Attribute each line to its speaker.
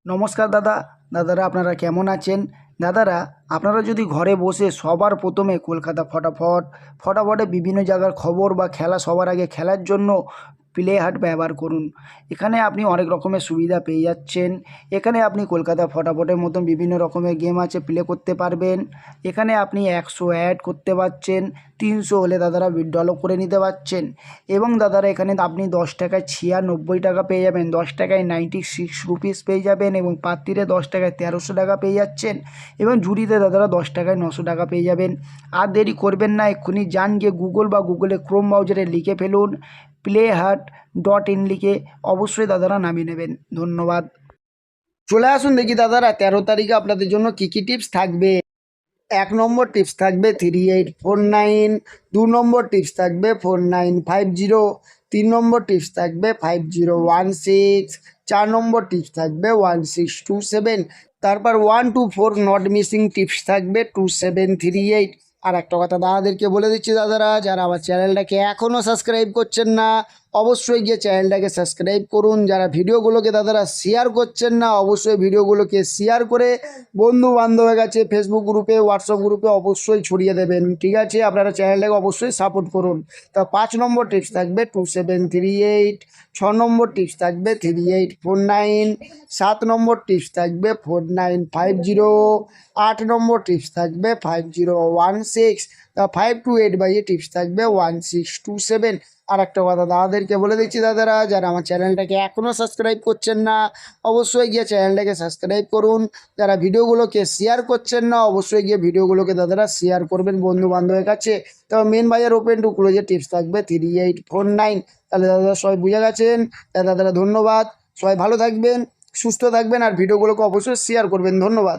Speaker 1: নমস্কার দাদারা আপনারা কেমন আছেন? দাদারা, আপনারা যদি ঘরে বসে সবার প্রথমে কলকাতা ফটাফটে বিভিন্ন জায়গার খবর বা খেলা সবার আগে খেলার জন্য প্লে হাট ব্যবহার করুন। এখানে আপনি অনেক রকমের সুবিধা পেয়ে যাচ্ছেন। এখানে আপনি কলকাতা ফটাফটের মতন বিভিন্ন রকমের গেম আছে, প্লে করতে পারবেন। এখানে আপনি 100 অ্যাড করতে পারছেন, 300 হলে দাদারা উইথড্রও করে নিতে পারছেন। এবং দাদারা এখানে আপনি 10 টাকায় 96 টাকা পেয়ে যাবেন, 10 টাকায় 96 রুপিস পেয়ে যাবেন, এবং পাত্তিরে 10 টাকায় 1300 টাকা পেয়ে যাচ্ছেন, এবং ঝুড়িতে দাদারা 10 টাকায় 900 টাকা পেয়ে যাবেন। আর দেরি করবেন না, এক্ষুনি যান গিয়ে গুগলে ক্রোম ব্রাউজারে লিখে ফেলুন playhut.in, লিখে অবশ্যই দাদারা নামিয়ে নেবেন। ধন্যবাদ। চলে আসুন দেখি দাদারা 13 তারিখে আপনাদের জন্য কী কী টিপস থাকবে। 1 নম্বর টিপস থাকবে 3849, 2 নম্বর টিপস থাকবে 4950, 3 নম্বর টিপস থাকবে 5016, 4 নম্বর টিপস থাকবে 1627, তারপর 124 নট মিসিং টিপস থাকবে 2738। আর একটা কথা দাদাদেরকে বলে দিচ্ছি, দাদারা যারা আমার চ্যানেলটাকে এখনও সাবস্ক্রাইব করছেন না অবশ্যই গিয়ে চ্যানেলটাকে সাবস্ক্রাইব করুন। যারা ভিডিওগুলোকে দাদারা শেয়ার করছেন না অবশ্যই ভিডিওগুলোকে শেয়ার করে বন্ধু বান্ধবের কাছে ফেসবুক গ্রুপে, হোয়াটসঅ্যাপ গ্রুপে অবশ্যই ছড়িয়ে দেবেন। ঠিক আছে, আপনারা চ্যানেলটাকে অবশ্যই সাপোর্ট করুন। তা 5 নম্বর টিপস থাকবে 2738, 6 নম্বর টিপস থাকবে 3849, 7 নম্বর টিপস থাকবে 4950, 8 নম্বর টিপস থাকবে 5016, তা 5 to 8 বাইয়ে টিপস থাকবে 1627। আর একটা কথা দাদাদেরকে বলে দিচ্ছি, দাদারা যারা আমার চ্যানেলটাকে এখনও সাবস্ক্রাইব করছেন না অবশ্যই গিয়ে চ্যানেলটাকে সাবস্ক্রাইব করুন। যারা ভিডিওগুলোকে শেয়ার করছেন না অবশ্যই গিয়ে ভিডিওগুলোকে দাদারা শেয়ার করবেন বন্ধু বান্ধবের কাছে। তবে মেন বাজার ওপেন টু ক্লোজের টিপস থাকবে 3849। তাহলে দাদারা সবাই বুঝে গেছেন। দাদারা ধন্যবাদ, সবাই ভালো থাকবেন, সুস্থ থাকবেন, আর ভিডিওগুলোকে অবশ্যই শেয়ার করবেন। ধন্যবাদ।